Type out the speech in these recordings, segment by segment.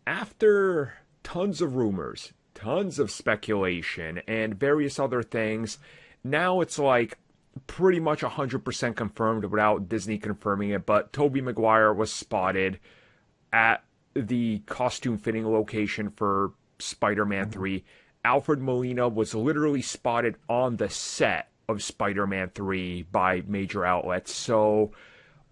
After tons of rumors, tons of speculation, and various other things, now it's like pretty much 100% confirmed without Disney confirming it, but Tobey Maguire was spotted at the costume fitting location for Spider-Man 3. Alfred Molina was literally spotted on the set of Spider-Man 3 by major outlets. So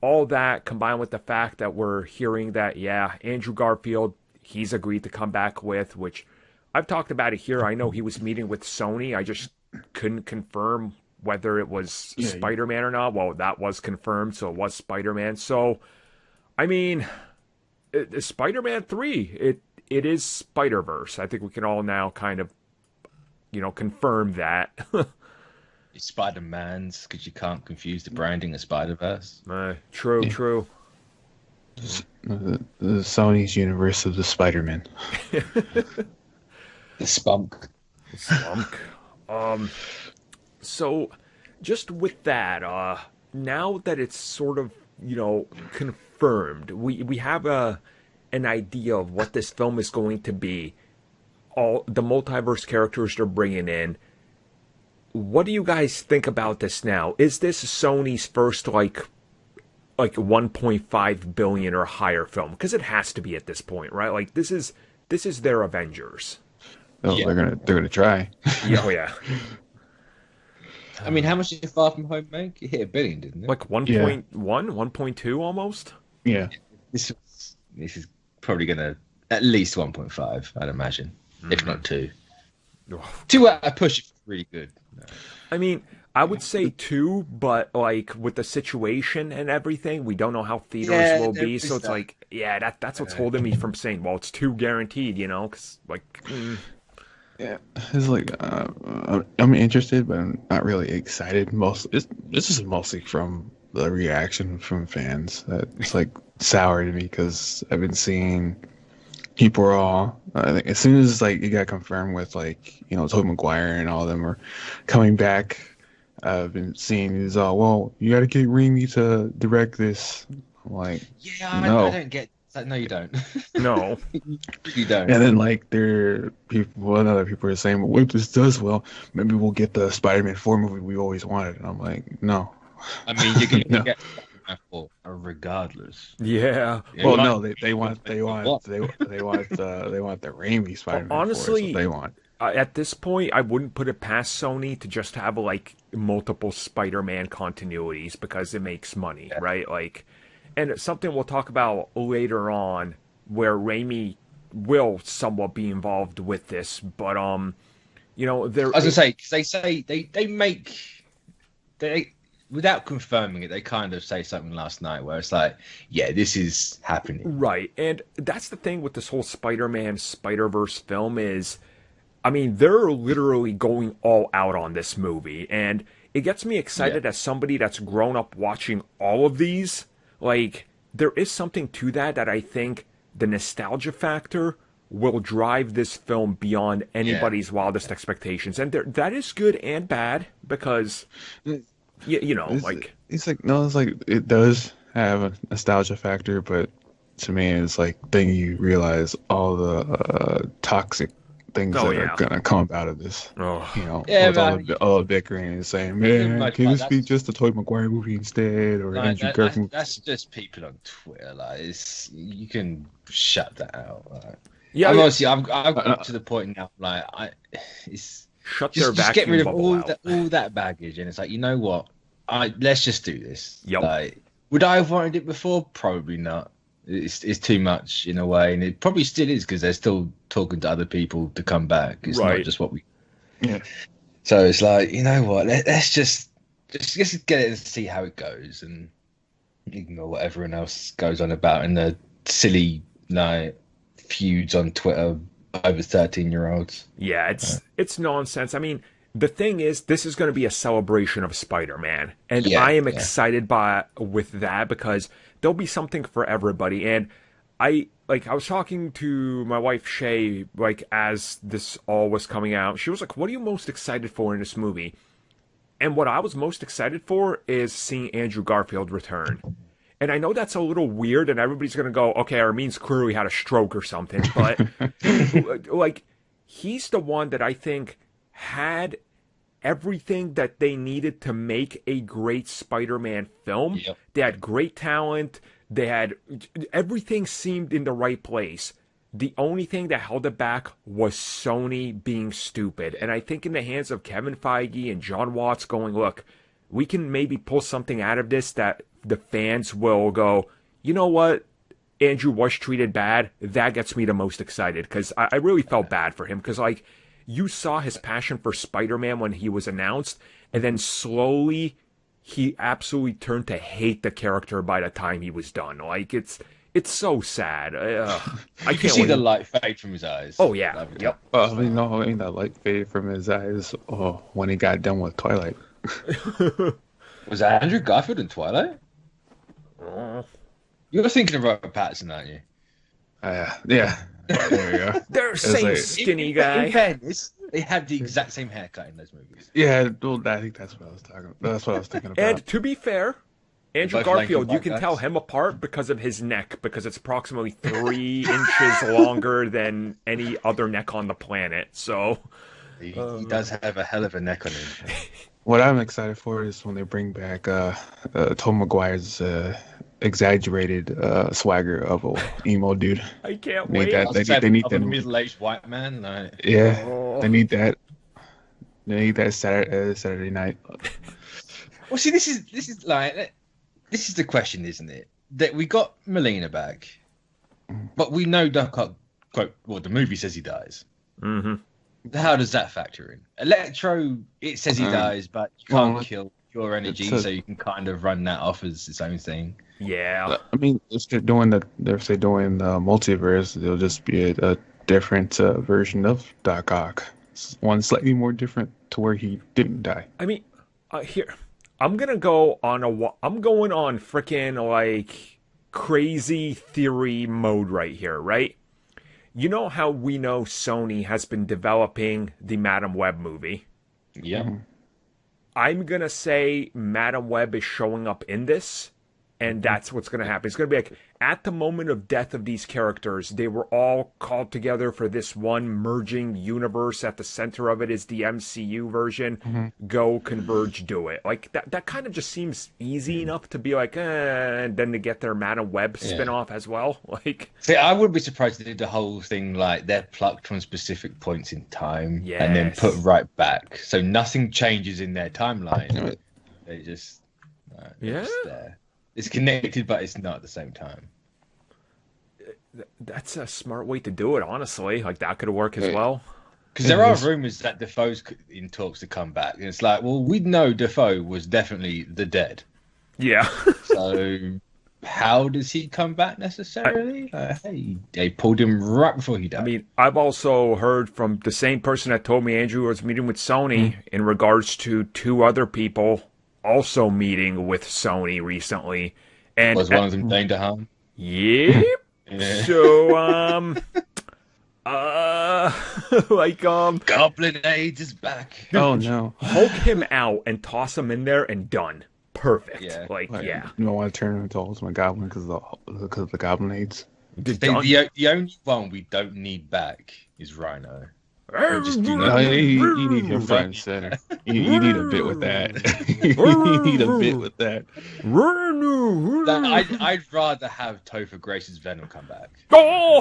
all that combined with the fact that we're hearing that, yeah, Andrew Garfield, he's agreed to come back with, which I've talked about it here. I know he was meeting with Sony. I just couldn't confirm whether it was Spider-Man or not. Well, that was confirmed, so it was Spider-Man. So, I mean, Spider-Man 3, it is SpiderVerse. I think we can all now kind of, confirm that. It's Spider-Man's, because you can't confuse the branding of SpiderVerse. True. The Sony's universe of the Spider-Man. The spunk. So, just with that, now that it's sort of, confirmed, we have an idea of what this film is going to be. All the multiverse characters they're bringing in. What do you guys think about this now? Is this Sony's first, like 1.5 billion or higher film? Because it has to be at this point, right? Like, this is their Avengers. Oh, yeah. They're gonna try. Oh yeah. I mean, how much did Far From Home make? It hit 1 billion, didn't it? Like 1.1, 1.2 almost. Yeah. This is probably gonna at least 1.5, I'd imagine, if not 2. 2 at a push is really good. No. I mean, I would say 2, but like with the situation and everything, we don't know how theaters will be. So it's like, that's what's holding me from saying, well, it's 2 guaranteed, because like. Yeah, it's like I'm interested, but I'm not really excited. This is mostly from the reaction from fans that it's like sour to me because I've been seeing people are all I think as soon as like it got confirmed with like Tobey Maguire and all of them are coming back. I've been seeing these all you got to get Raimi to direct this. I'm like, no. I don't get. No, you don't. No, you don't. And then like other people are saying, well, if this does well, maybe we'll get the Spider-Man 4 movie we always wanted. And I'm like, no. I mean, you're gonna get Spider-Man 4 regardless. Yeah. Well, no, they want the Raimi Spider-Man. Well, honestly, 4 they want. At this point, I wouldn't put it past Sony to just have like multiple Spider-Man continuities because it makes money, right? Like. And it's something we'll talk about later on, where Raimi will somewhat be involved with this. But there. I was gonna say, because they without confirming it, they kind of say something last night where it's like, yeah, this is happening. Right, and that's the thing with this whole Spider-Man Spider-Verse film is, I mean, they're literally going all out on this movie, and it gets me excited as somebody that's grown up watching all of these. Like, there is something to that I think the nostalgia factor will drive this film beyond anybody's wildest expectations. And that is good and bad because, It's like it does have a nostalgia factor, but to me, it's like then you realize all the toxic things that are gonna come out of this. All the bickering and saying, "Man, can this be just a Tobey Maguire movie instead?" Or Andrew Garfield? That's just people on Twitter. Like, you can shut that out. Like, honestly, I've got to the point now. Like, just get rid of all that baggage, and it's like, you know what? Let's just do this. Yep. Like, would I have wanted it before? Probably not. It's too much in a way, and it probably still is because they're still talking to other people to come back. It's not just what we. Yeah. So it's like, you know what? Let's just get it and see how it goes, and ignore what everyone else goes on about in the silly feuds on Twitter over 13-year-olds. Yeah, it's nonsense. I mean, the thing is, this is going to be a celebration of Spider-Man, and I am excited with that because there'll be something for everybody. And I was talking to my wife Shay, like, as this all was coming out. She was like, "What are you most excited for in this movie?" And what I was most excited for is seeing Andrew Garfield return. And I know that's a little weird, and everybody's going to go, okay, Armin's clearly had a stroke or something. But, like, he's the one that I think had everything that they needed to make a great Spider-Man film. Yep. They had great talent. They had everything seemed in the right place. The only thing that held it back was Sony being stupid. And I think in the hands of Kevin Feige and John Watts going, look, we can maybe pull something out of this that the fans will go, you know what? Andrew was treated bad. That gets me the most excited because I really felt bad for him because, like, you saw his passion for Spider-Man when he was announced, and then slowly he absolutely turned to hate the character by the time he was done. Like, it's so sad. I can't see wait. the light fade from his eyes. Oh, yeah. Yep. I mean, that light faded from his eyes when he got done with Twilight. Was that Andrew Garfield in Twilight? You're thinking of Robert Pattinson, aren't you? Yeah. There we go. They're same like- skinny guy. In fairness, they had the exact same haircut in those movies. Yeah, well, I think that's what I was talking. That's what I was thinking about. And to be fair, Andrew Both lanky Garfield, you white can guys. tell him apart because of his neck, because it's approximately 3 inches longer than any other neck on the planet. So, He does have a hell of a neck on him. What I'm excited for is when they bring back Tom Maguire's exaggerated swagger of a emo dude. I can't Need wait. that. They need a that. middle-aged white man. Like, Yeah, Oh. they need that. They need that Saturday night. well, see, this is the question, isn't it? That we got Melina back, but we know Doc Ock, quote, well, the movie says he dies. Mm-hmm. How does that factor in? Electro, it says he dies, but you can't well, kill pure energy, it's a- so you can kind of run that off as its own thing. Yeah. I mean, if they're doing the multiverse, it'll just be a different version of Doc Ock. One slightly more different to where he didn't die. I mean, here, I'm going on freaking, like, crazy theory mode right here, right? You know how we know Sony has been developing the Madam Web movie? Yeah. I'm going to say Madam Web is showing up in this, and that's what's going to happen. It's going to be like, at the moment of death of these characters, they were all called together for this one merging universe. At the center of it is the MCU version. Go, converge, do it. Like, that kind of just seems easy enough to be like, and then to get their Madam Web spin-off as well. Like, See, I wouldn't be surprised if they did the whole thing like they're plucked from specific points in time and then Yes. put right back. So nothing changes in their timeline. They just, they're just there. It's connected, but it's not at the same time. that's a smart way to do it, honestly. Like, that could work as well. Because there are rumors that Defoe's in talks to come back. And it's like, well, we know Defoe was definitely the dead. Yeah. So how does he come back necessarily? Hey, they pulled him right before he died. I mean, I've also heard from the same person that told me Andrew was meeting with Sony in regards to 2 other people also meeting with Sony recently. And was one of them Dane DeHaan? Yep. Yeah. So, Goblin AIDS is back. Oh no! Hulk him out and toss him in there and done. Perfect. Yeah. Yeah. You don't want to turn him into Ultimate Goblin because of the Goblin AIDS. The only one we don't need back is Rhino. Just do No, not you need him front and center. You need a bit with that. You need a bit with that. I'd rather have Topher Grace's Venom come back. Oh!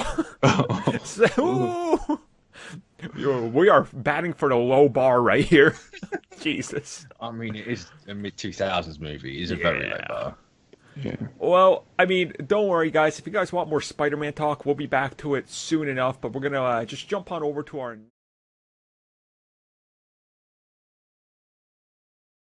We are batting for the low bar right here. Jesus. I mean, it is a mid-2000s movie. It's a very low bar. Yeah. Well, I mean, don't worry, guys. If you guys want more Spider-Man talk, we'll be back to it soon enough. But we're going to just jump on over to our...